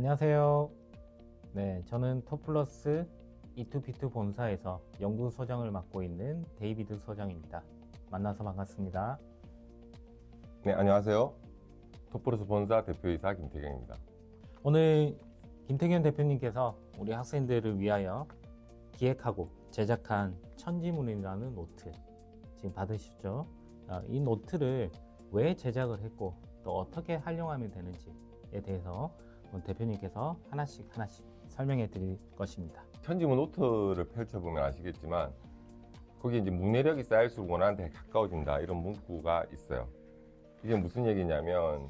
안녕하세요. 네, 저는 토플러스 E2P2 본사에서 연구소장을 맡고 있는 데이비드 소장입니다. 만나서 반갑습니다. 네, 안녕하세요. 토플러스 본사 대표이사 김태경입니다. 오늘 김태균 대표님께서 우리 학생들을 위하여 기획하고 제작한 천지문이라는 노트 지금 받으셨죠? 이 노트를 왜 제작을 했고 또 어떻게 활용하면 되는지에 대해서 대표님께서 하나씩 설명해 드릴 것입니다. 천지문 노트를 펼쳐보면 아시겠지만 거기에 이제 문해력이 쌓일수록 원하는 데에 가까워진다 이런 문구가 있어요. 이게 무슨 얘기냐면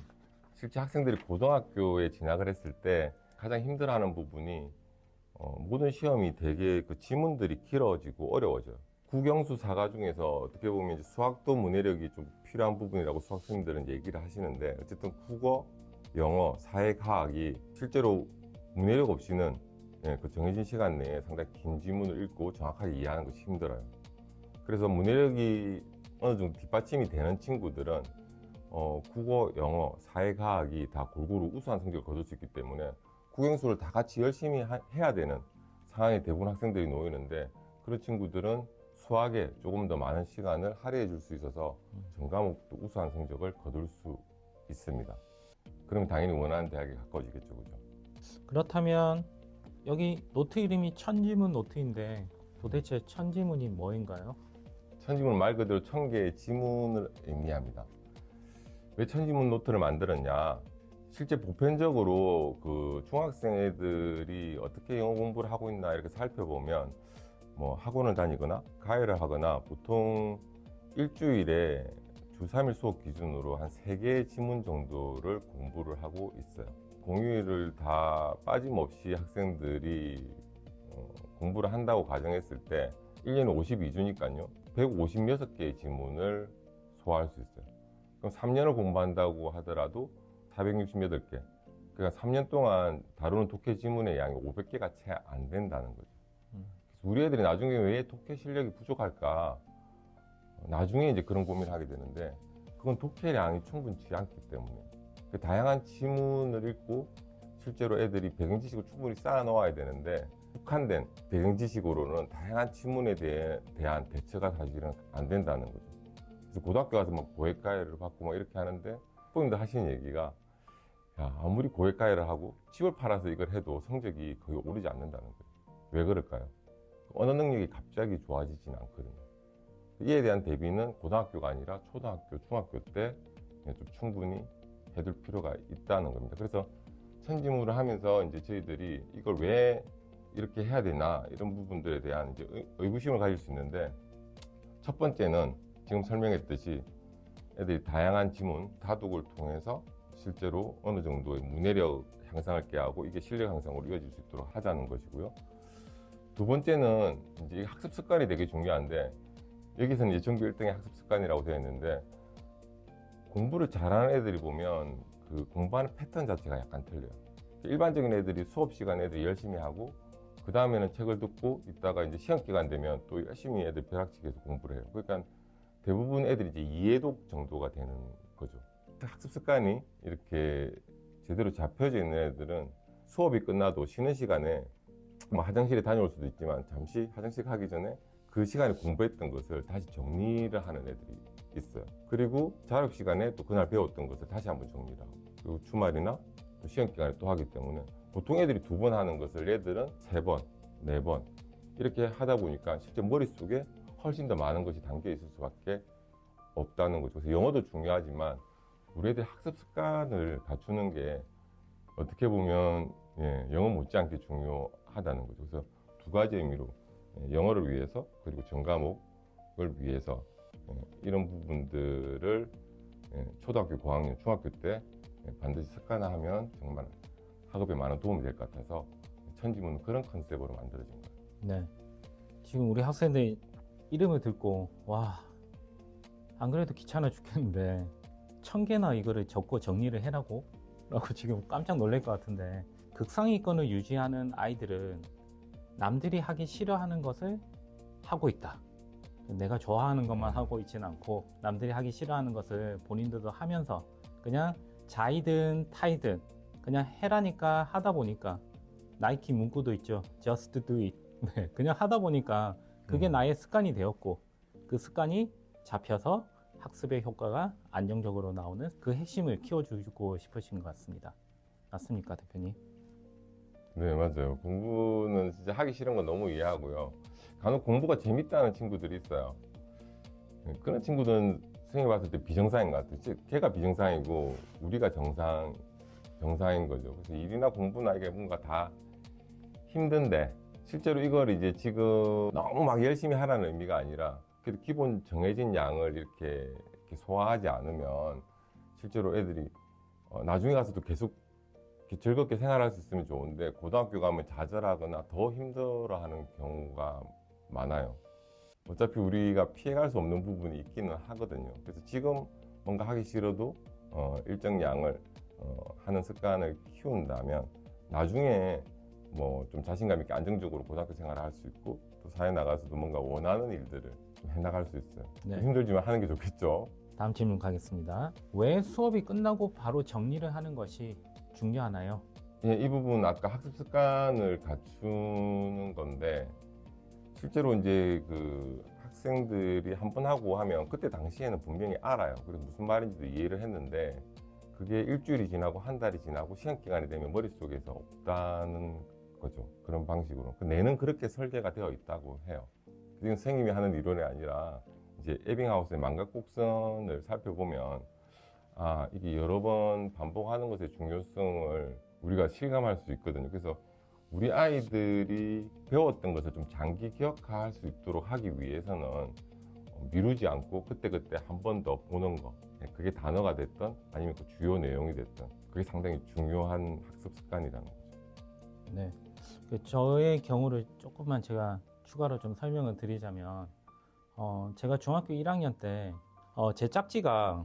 실제 학생들이 고등학교에 진학을 했을 때 가장 힘들어하는 부분이 모든 시험이 되게 그 지문들이 길어지고 어려워져요. 국영수 4과 중에서 어떻게 보면 이제 수학도 문해력이 좀 필요한 부분이라고 수학생들은 얘기를 하시는데 어쨌든 국어, 영어, 사회, 과학이 실제로 문해력 없이는 그 정해진 시간 내에 상당히 긴 지문을 읽고 정확하게 이해하는 것이 힘들어요. 그래서 문해력이 어느 정도 뒷받침이 되는 친구들은 국어, 영어, 사회, 과학이 다 골고루 우수한 성적을 거둘 수 있기 때문에 국영수를 다 같이 열심히 해야 되는 상황에 대부분 학생들이 놓이는데 그런 친구들은 수학에 조금 더 많은 시간을 할애해 줄 수 있어서 전 과목도 우수한 성적을 거둘 수 있습니다. 그러면 당연히 원하는 대학에 가까워지겠죠, 그죠? 그렇다면 여기 노트 이름이 천지문 노트인데 도대체 천지문이 뭐인가요? 천지문은 말 그대로 1000개의 지문을 의미합니다. 왜 천지문 노트를 만들었냐? 실제 보편적으로 그 중학생 애들이 어떻게 영어 공부를 하고 있나 이렇게 살펴보면 뭐 학원을 다니거나 과외를 하거나 보통 일주일에 주 3일 수업 기준으로 한 3개의 지문 정도를 공부를 하고 있어요. 공휴일을 다 빠짐없이 학생들이 공부를 한다고 가정했을 때 1년에 52주니까요. 156개의 지문을 소화할 수 있어요. 그럼 3년을 공부한다고 하더라도 468개. 그러니까 3년 동안 다루는 독해 지문의 양이 500개가 채 안 된다는 거죠. 그래서 우리 애들이 나중에 왜 독해 실력이 부족할까? 나중에 이제 그런 고민을 하게 되는데 그건 독해량이 충분치 않기 때문에 그 다양한 지문을 읽고 실제로 애들이 배경 지식을 충분히 쌓아 놓아야 되는데 국한된 배경 지식으로는 다양한 지문에 대한 대처가 사실은 안 된다는 거죠. 그래서 고등학교 가서 막 고액과외를 받고 막 이렇게 하는데 부모님들 하시는 얘기가 야, 아무리 고액과외를 하고 집을 팔아서 이걸 해도 성적이 거의 오르지 않는다는 거예요. 왜 그럴까요? 언어 능력이 갑자기 좋아지진 않거든요. 이에 대한 대비는 고등학교가 아니라 초등학교, 중학교 때 좀 충분히 해둘 필요가 있다는 겁니다. 그래서 천지문을 하면서 이제 저희들이 이걸 왜 이렇게 해야 되나 이런 부분들에 대한 이제 의구심을 가질 수 있는데 첫 번째는 지금 설명했듯이 애들이 다양한 지문, 다독을 통해서 실제로 어느 정도의 문해력 향상을 꾀하고 이게 실력 향상으로 이어질 수 있도록 하자는 것이고요. 두 번째는 이제 학습 습관이 되게 중요한데 여기서는 이제 전교 1등의 학습 습관이라고 되어 있는데 공부를 잘하는 애들이 보면 그 공부하는 패턴 자체가 약간 틀려요. 일반적인 애들이 수업 시간에 애들이 열심히 하고 그 다음에는 책을 듣고 있다가 이제 시험 기간 되면 또 열심히 애들 벼락치기해서 공부를 해요. 그러니까 대부분 애들이 이제 이해독 정도가 되는 거죠. 학습 습관이 이렇게 제대로 잡혀져 있는 애들은 수업이 끝나도 쉬는 시간에 뭐 화장실에 다녀올 수도 있지만 잠시 화장실 가기 전에 그 시간에 공부했던 것을 다시 정리를 하는 애들이 있어요. 그리고 자습 시간에 또 그날 배웠던 것을 다시 한번 정리를 하고 그리고 주말이나 또 시험 기간에 또 하기 때문에 보통 애들이 2번 하는 것을 얘들은 3번, 4번 이렇게 하다 보니까 실제 머릿속에 훨씬 더 많은 것이 담겨 있을 수밖에 없다는 거죠. 그래서 영어도 중요하지만 우리 애들 학습 습관을 갖추는 게 어떻게 보면 영어 못지않게 중요하다는 거죠. 그래서 두 가지 의미로 영어를 위해서 그리고 전 과목을 위해서 이런 부분들을 초등학교 고학년, 중학교 때 반드시 습관화하면 정말 학업에 많은 도움이 될 것 같아서 천지문은 그런 컨셉으로 만들어진 거예요. 네. 지금 우리 학생들 이름을 듣고 와, 안 그래도 귀찮아 죽겠는데 1000개나 이거를 적고 정리를 해라고? 라고 지금 깜짝 놀랄 것 같은데 극상위권을 유지하는 아이들은 남들이 하기 싫어하는 것을 하고 있다. 내가 좋아하는 것만 하고 있지는 않고 남들이 하기 싫어하는 것을 본인들도 하면서 그냥 자이든 타이든 그냥 해라니까 하다 보니까 나이키 문구도 있죠. Just do it. 네, 그냥 하다 보니까 그게 나의 습관이 되었고 그 습관이 잡혀서 학습의 효과가 안정적으로 나오는 그 핵심을 키워주고 싶으신 것 같습니다. 맞습니까, 대표님? 네, 맞아요. 공부는 진짜 하기 싫은 건 너무 이해하고요. 간혹 공부가 재밌다는 친구들이 있어요. 그런 친구들은 선생님이 봤을 때 비정상인 것 같아요. 즉, 걔가 비정상이고 우리가 정상인 거죠. 그래서 일이나 공부나 이게 뭔가 다 힘든데 실제로 이걸 이제 지금 너무 막 열심히 하라는 의미가 아니라 그래도 기본 정해진 양을 이렇게 소화하지 않으면 실제로 애들이 나중에 가서도 계속 이렇게 즐겁게 생활할 수 있으면 좋은데 고등학교 가면 좌절하거나 더 힘들어하는 경우가 많아요. 어차피 우리가 피해갈 수 없는 부분이 있기는 하거든요. 그래서 지금 뭔가 하기 싫어도 일정 양을 하는 습관을 키운다면 나중에 뭐 좀 자신감 있게 안정적으로 고등학교 생활을 할 수 있고 또 사회 나가서도 뭔가 원하는 일들을 좀 해나갈 수 있어요. 네. 좀 힘들지만 하는 게 좋겠죠. 다음 질문 가겠습니다. 왜 수업이 끝나고 바로 정리를 하는 것이 중요하나요? 예, 이 부분 아까 학습 습관을 갖추는 건데 실제로 이제 그 학생들이 한 번 하고 하면 그때 당시에는 분명히 알아요. 그래서 무슨 말인지도 이해를 했는데 그게 일주일이 지나고 한 달이 지나고 시간 기간이 되면 머릿속에서 없다는 거죠. 그런 방식으로. 뇌는 그렇게 설계가 되어 있다고 해요. 지금 선생님이 하는 이론이 아니라 이제 에빙하우스의 망각 곡선을 살펴보면 아, 이게 여러 번 반복하는 것의 중요성을 우리가 실감할 수 있거든요. 그래서 우리 아이들이 배웠던 것을 좀 장기 기억할 수 있도록 하기 위해서는 미루지 않고 그때그때 한 번 더 보는 거, 그게 단어가 됐던 아니면 그 주요 내용이 됐던 그게 상당히 중요한 학습 습관이라는 거죠. 네. 저의 경우를 조금만 제가 추가로 좀 설명을 드리자면 제가 중학교 1학년 때 제 짝지가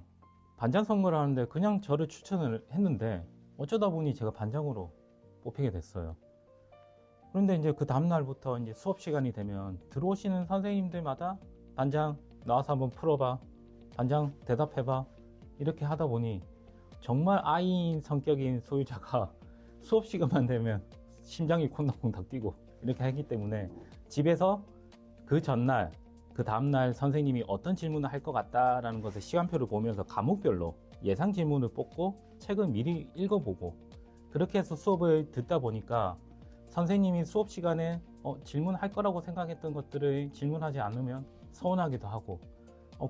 반장 선거를 하는데 그냥 저를 추천을 했는데 어쩌다 보니 제가 반장으로 뽑히게 됐어요. 그런데 이제 그 다음날부터 이제 수업 시간이 되면 들어오시는 선생님들마다 반장 나와서 한번 풀어봐, 반장 대답해봐 이렇게 하다 보니 정말 아이인 성격인 소유자가 수업 시간만 되면 심장이 콩닥콩닥 뛰고 이렇게 하기 때문에 집에서 그 전날 그 다음날 선생님이 어떤 질문을 할 것 같다라는 것을 시간표를 보면서 과목별로 예상 질문을 뽑고 책을 미리 읽어보고 그렇게 해서 수업을 듣다 보니까 선생님이 수업 시간에 질문할 거라고 생각했던 것들을 질문하지 않으면 서운하기도 하고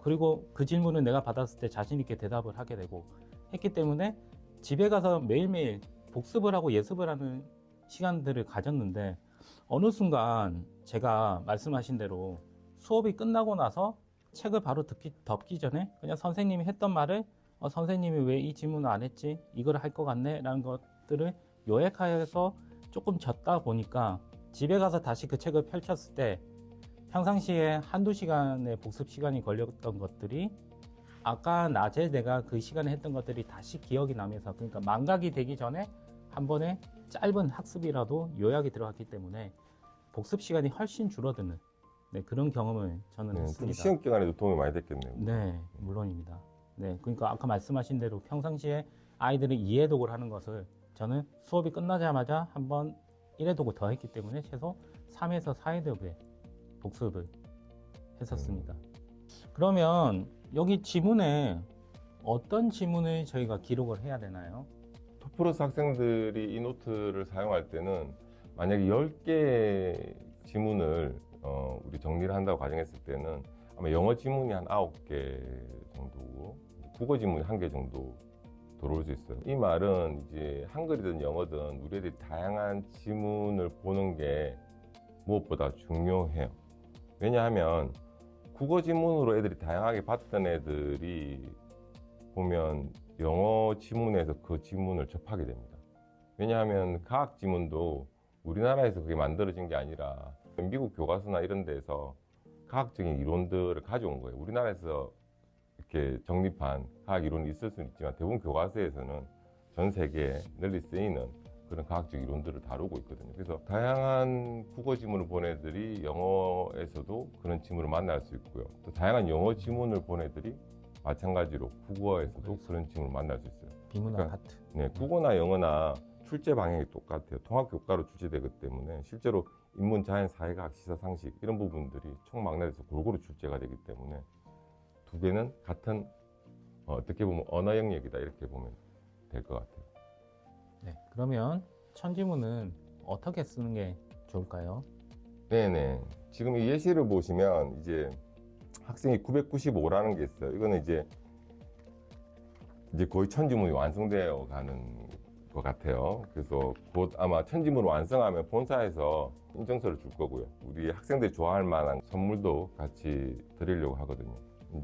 그리고 그 질문을 내가 받았을 때 자신 있게 대답을 하게 되고 했기 때문에 집에 가서 매일매일 복습을 하고 예습을 하는 시간들을 가졌는데 어느 순간 제가 말씀하신 대로 수업이 끝나고 나서 책을 바로 덮기 전에 그냥 선생님이 했던 말을 선생님이 왜 이 질문을 안 했지? 이걸 할 것 같네? 라는 것들을 요약하여서 조금 졌다 보니까 집에 가서 다시 그 책을 펼쳤을 때 평상시에 한두 시간의 복습 시간이 걸렸던 것들이 아까 낮에 내가 그 시간에 했던 것들이 다시 기억이 나면서 그러니까 망각이 되기 전에 한 번에 짧은 학습이라도 요약이 들어갔기 때문에 복습 시간이 훨씬 줄어드는 그런 경험을 저는 특히 했습니다. 시험 기간에도 도움이 많이 됐겠네요. 네, 물론입니다. 네, 그러니까 아까 말씀하신 대로 평상시에 아이들이 이해독을 하는 것을 저는 수업이 끝나자마자 한번 1회독을 더 했기 때문에 최소 3에서 4회독의 복습을 했었습니다. 그러면 여기 지문에 어떤 지문을 저희가 기록을 해야 되나요? 토플러스 학생들이 이 노트를 사용할 때는 만약에 10개 지문을 우리 정리를 한다고 가정했을 때는 아마 영어 지문이 한 9개 정도고 국어 지문이 1개 정도 들어올 수 있어요. 이 말은 이제 한글이든 영어든 우리 애들이 다양한 지문을 보는 게 무엇보다 중요해요. 왜냐하면 국어 지문으로 애들이 다양하게 봤던 애들이 보면 영어 지문에서 그 지문을 접하게 됩니다. 왜냐하면 과학 지문도 우리나라에서 그게 만들어진 게 아니라 미국 교과서나 이런 데서 과학적인 이론들을 가져온 거예요. 우리나라에서 이렇게 정립한 과학 이론이 있을 수는 있지만 대부분 교과서에서는 전 세계에 널리 쓰이는 그런 과학적 이론들을 다루고 있거든요. 그래서 다양한 국어 지문을 본 애들이 영어에서도 그런 지문을 만날 수 있고요. 또 다양한 영어 지문을 본 애들이 마찬가지로 국어에서도 그런 지문을 만날 수 있어요. 비문화 그러니까 파트. 네, 국어나 영어나 출제 방향이 똑같아요. 통합교과로 출제되기 때문에 실제로 인문, 자연, 사회과학, 시사, 상식 이런 부분들이 총망라돼서 골고루 출제가 되기 때문에 두 개는 같은 어떻게 보면 언어 영역이다 이렇게 보면 될 것 같아요. 네. 그러면 천지문은 어떻게 쓰는 게 좋을까요? 네네. 지금 이 예시를 보시면 이제 학생이 995라는 게 있어요. 이거는 이제 거의 천지문이 완성되어 가는 것 같아요. 그래서 곧 아마 천지문을 완성하면 본사에서 인증서를 줄 거고요. 우리 학생들이 좋아할 만한 선물도 같이 드리려고 하거든요.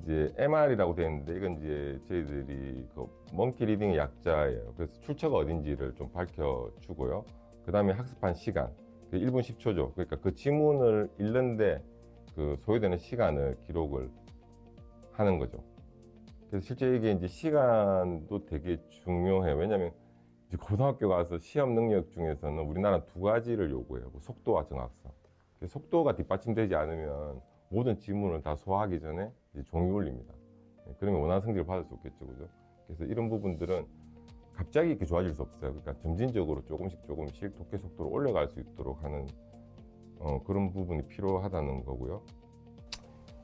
이제 MR이라고 되어 있는데 이건 이제 저희들이 그 먼키 리딩의 약자예요. 그래서 출처가 어딘지를 좀 밝혀주고요. 그 다음에 학습한 시간, 1분 10초죠. 그러니까 그 지문을 읽는데 그 소요되는 시간을 기록을 하는 거죠. 그래서 실제 이게 이제 시간도 되게 중요해요. 왜냐하면 이제 고등학교 가서 시험 능력 중에서는 우리나라 두 가지를 요구해요. 뭐 속도와 정확성. 속도가 뒷받침되지 않으면 모든 지문을 다 소화하기 전에 이제 종이 울립니다. 그러면 원하는 성적을 받을 수 없겠죠, 그죠? 그래서 이런 부분들은 갑자기 이렇게 좋아질 수 없어요. 그러니까 점진적으로 조금씩 독해 속도를 올려갈 수 있도록 하는 그런 부분이 필요하다는 거고요.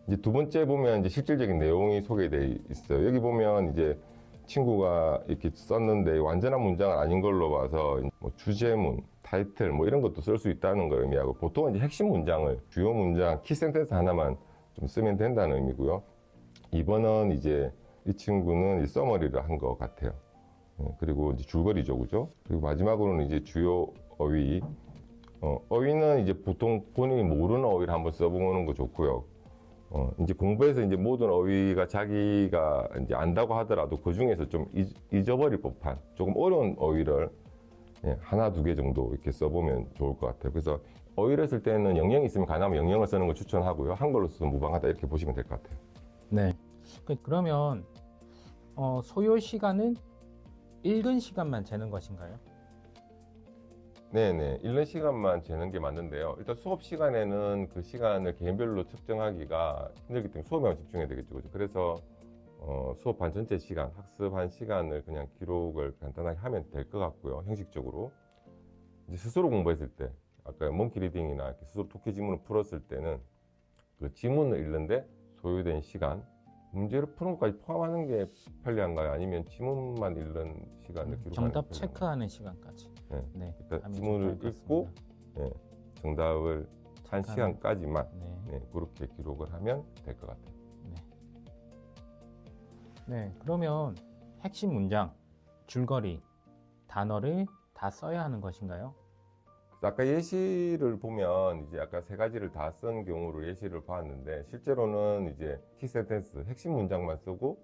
이제 두 번째 보면 이제 실질적인 내용이 소개되어 있어요. 여기 보면 이제 친구가 이렇게 썼는데 완전한 문장은 아닌 걸로 봐서 뭐 주제문, 타이틀 뭐 이런 것도 쓸 수 있다는 걸 의미하고 보통은 이제 핵심 문장을 주요 문장, 키 센텐스 하나만 좀 쓰면 된다는 의미고요. 2번은 이제 이 친구는 이 서머리를 한 것 같아요. 그리고 이제 줄거리죠, 그죠? 그리고 마지막으로는 이제 주요 어휘. 어휘는 이제 보통 본인이 모르는 어휘를 한번 써보는 거 좋고요. 이제 공부해서 이제 모든 어휘가 자기가 이제 안다고 하더라도 그 중에서 좀 잊어버릴 법한 조금 어려운 어휘를 하나, 두 개 정도 이렇게 써보면 좋을 것 같아요. 그래서 어휘를 쓸 때는 영영이 있으면 가능하면 영영을 쓰는 걸 추천하고요. 한글로 써서 무방하다 이렇게 보시면 될 것 같아요. 네. 그러면 소요 시간은 읽은 시간만 재는 것인가요? 네네. 읽는 시간만 재는 게 맞는데요. 일단 수업 시간에는 그 시간을 개인별로 측정하기가 힘들기 때문에 수업에만 집중해야 되겠죠. 그죠? 그래서 수업한 전체 시간, 학습한 시간을 그냥 기록을 간단하게 하면 될 것 같고요. 형식적으로. 이제 스스로 공부했을 때, 아까 먼키 리딩이나 이렇게 스스로 독해 지문을 풀었을 때는 그 지문을 읽는데 소요된 시간, 문제를 푸는 것까지 포함하는 게 편리한가요? 아니면 지문만 읽는 시간을 기록하는 정답 게 편리한가요? 체크하는 시간까지. 네. 네. 그러니까 하면 지문을 좋을 것 읽고 같습니다. 정답을 한 시간까지만 네. 그렇게 기록을 하면 될 것 같아요. 네. 네. 그러면 핵심 문장, 줄거리, 단어를 다 써야 하는 것인가요? 그래서 아까 예시를 보면 이제 아까 세 가지를 다 쓴 경우를 예시를 봤는데 실제로는 이제 키 센텐스 핵심 문장만 쓰고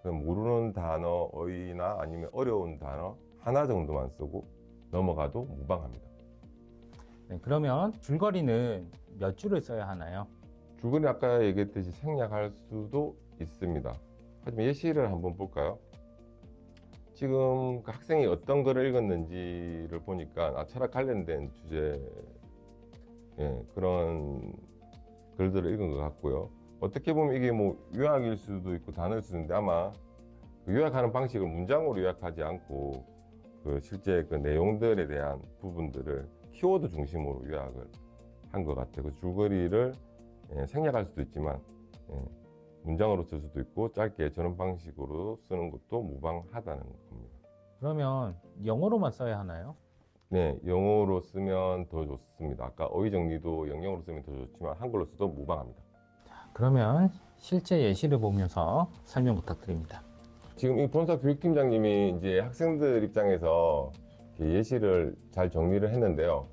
모르는 단어, 어휘나 아니면 어려운 단어 하나 정도만 쓰고 넘어가도 무방합니다. 네. 그러면 줄거리는 몇 줄을 써야 하나요? 줄거리 아까 얘기했듯이 생략할 수도 있습니다. 하지만 예시를 한번 볼까요? 지금 그 학생이 어떤 글을 읽었는지를 보니까 철학 관련된 주제 그런 글들을 읽은 것 같고요. 어떻게 보면 이게 뭐 요약일 수도 있고 단어일 수도 있는데 아마 그 요약하는 방식을 문장으로 요약하지 않고 그 실제 그 내용들에 대한 부분들을 키워드 중심으로 요약을 한 것 같아요. 그 줄거리를 생략할 수도 있지만 문장으로 쓸 수도 있고 짧게 저런 방식으로 쓰는 것도 무방하다는 겁니다. 그러면 영어로만 써야 하나요? 네, 영어로 쓰면 더 좋습니다. 아까 어휘 정리도 영어로 쓰면 더 좋지만 한글로 써도 무방합니다. 그러면 실제 예시를 보면서 설명 부탁드립니다. 지금 이 본사 교육팀장님이 이제 학생들 입장에서 이렇게 예시를 잘 정리를 했는데요.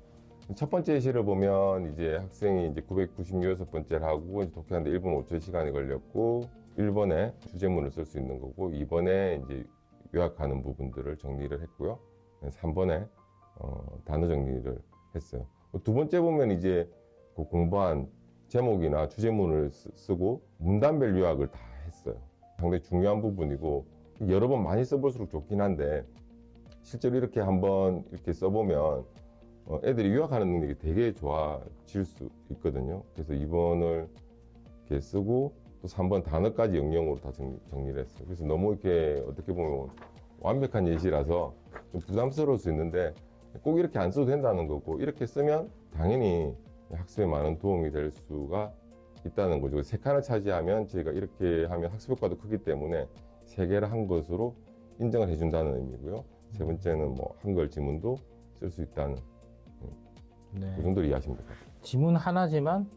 첫 번째 예시를 보면 이제 학생이 이제 996번째를 하고 이제 독해하는데 1분 5초 시간이 걸렸고 1번에 주제문을 쓸 수 있는 거고 2번에 이제 요약하는 부분들을 정리를 했고요. 3번에 단어 정리를 했어요. 두 번째 보면 이제 그 공부한 제목이나 주제문을 쓰고 문단별 요약을 다 했어요. 상당히 중요한 부분이고 여러 번 많이 써볼수록 좋긴 한데 실제로 이렇게 한번 이렇게 써보면 애들이 요약하는 능력이 되게 좋아질 수 있거든요. 그래서 2번을 이렇게 쓰고 또 3번 단어까지 영영으로 다 정리를 했어요. 그래서 너무 이렇게 어떻게 보면 완벽한 예시라서 좀 부담스러울 수 있는데 꼭 이렇게 안 써도 된다는 거고, 이렇게 쓰면 당연히 학습에 많은 도움이 될 수가 있다는 거죠. 3칸을 차지하면 저희가 이렇게 하면 학습 효과도 크기 때문에 3개를 한 것으로 인정을 해준다는 의미고요. 3번째는 뭐 한글 지문도 쓸 수 있다는, 네. 그 정도로 이해하시면 될 것 같아요. 지문 하나지만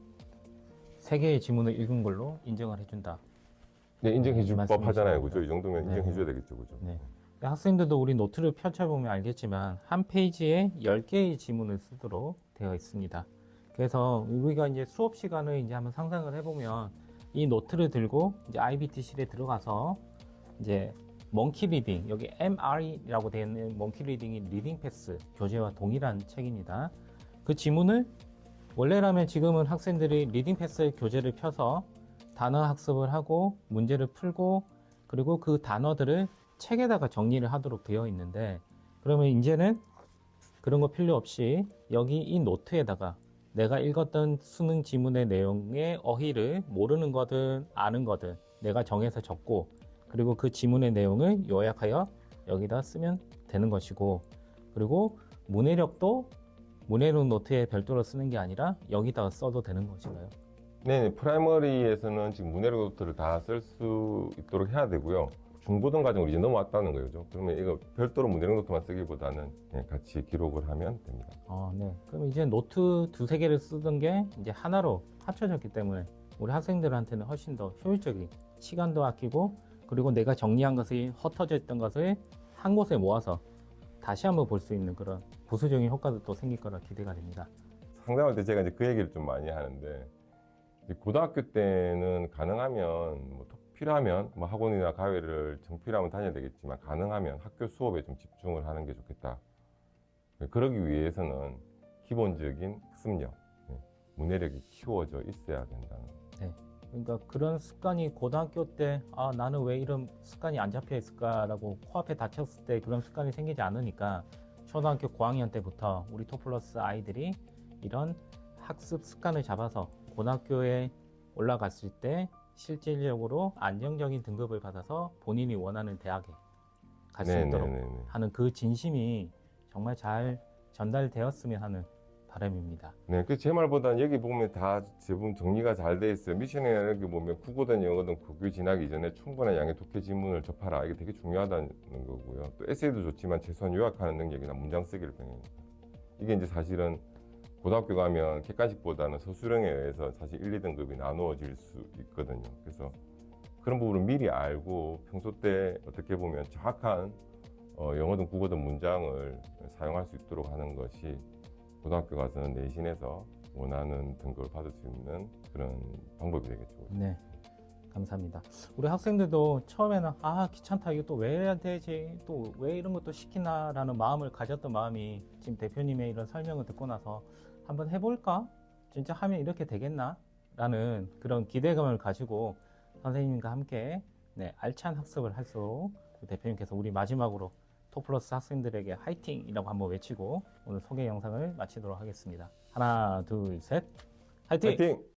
3개의 지문을 읽은 걸로 인정을 해준다. 네, 인정해 줄 말씀이신 법 하잖아요. 거죠. 그죠? 이 정도면 네. 인정해 줘야 되겠죠. 그죠? 네. 학생들도 우리 노트를 펼쳐보면 알겠지만 한 페이지에 10개의 지문을 쓰도록 되어 있습니다. 그래서 우리가 이제 수업 시간을 이제 한번 상상을 해보면 이 노트를 들고 이제 IBT실에 들어가서 이제 몽키 리딩, 여기 MR이라고 되어 있는 몽키 리딩이 리딩 패스 교재와 동일한 책입니다. 그 지문을 원래라면 지금은 학생들이 리딩 패스 교재를 펴서 단어 학습을 하고 문제를 풀고 그리고 그 단어들을 책에다가 정리를 하도록 되어 있는데, 그러면 이제는 그런 거 필요 없이 여기 이 노트에다가 내가 읽었던 수능 지문의 내용의 어휘를 모르는 거든 아는 거든 내가 정해서 적고, 그리고 그 지문의 내용을 요약하여 여기다 쓰면 되는 것이고, 그리고 문해력도 문해력 노트에 별도로 쓰는 게 아니라 여기다가 써도 되는 것인가요? 네, 프라이머리에서는 지금 문해력 노트를 다 쓸 수 있도록 해야 되고요. 중고등 과정으로 이제 넘어왔다는 거죠. 그러면 이거 별도로 문해력 노트만 쓰기보다는 같이 기록을 하면 됩니다. 네. 그럼 이제 노트 두세 개를 쓰던 게 이제 하나로 합쳐졌기 때문에 우리 학생들한테는 훨씬 더 효율적인, 시간도 아끼고, 그리고 내가 정리한 것이 흩어져 있던 것을 한 곳에 모아서 다시 한번 볼 수 있는 그런 부수적인 효과도 또 생길 거라 기대가 됩니다. 상담할 때 제가 이제 그 얘기를 좀 많이 하는데, 이제 고등학교 때는 가능하면 뭐 필요하면 뭐 학원이나 과외를 정필하면 다녀야 되겠지만, 가능하면 학교 수업에 좀 집중을 하는 게 좋겠다. 그러기 위해서는 기본적인 학습력, 문해력이 키워져 있어야 된다는. 그러니까 그런 습관이 고등학교 때 나는 왜 이런 습관이 안 잡혀 있을까라고 코앞에 닥쳤을 때 그런 습관이 생기지 않으니까 초등학교 고학년 때부터 우리 토플러스 아이들이 이런 학습 습관을 잡아서 고등학교에 올라갔을 때 실질적으로 안정적인 등급을 받아서 본인이 원하는 대학에 갈 수 있도록 하는 그 진심이 정말 잘 전달되었으면 하는 바람입니다. 네, 그 제 말보다는 여기 보면 다 대부분 정리가 잘 돼 있어요. 미션이나 이렇게 보면 국어든 영어든 고교 지나기 전에 충분한 양의 독해 지문을 접하라. 이게 되게 중요하다는 거고요. 또 에세이도 좋지만 최소한 요약하는 능력이나 문장 쓰기를 병행합니다. 이게 이제 사실은 고등학교 가면 객관식보다는 서술형에 의해서 사실 1, 2등급이 나누어질 수 있거든요. 그래서 그런 부분을 미리 알고 평소 때 어떻게 보면 정확한 영어든 국어든 문장을 사용할 수 있도록 하는 것이 고등학교 가서는 내신에서 원하는 등급을 받을 수 있는 그런 방법이 되겠죠. 네, 감사합니다. 우리 학생들도 처음에는 귀찮다, 이거 또 왜 해야 되지, 또 왜 이런 것도 시키나라는 마음을 가졌던 마음이 지금 대표님의 이런 설명을 듣고 나서 한번 해볼까? 진짜 하면 이렇게 되겠나? 라는 그런 기대감을 가지고 선생님과 함께 알찬 학습을 할수록 대표님께서 우리 마지막으로 토플러스 학생들에게 화이팅이라고 한번 외치고 오늘 소개 영상을 마치도록 하겠습니다. 하나, 둘, 셋, 화이팅! 화이팅!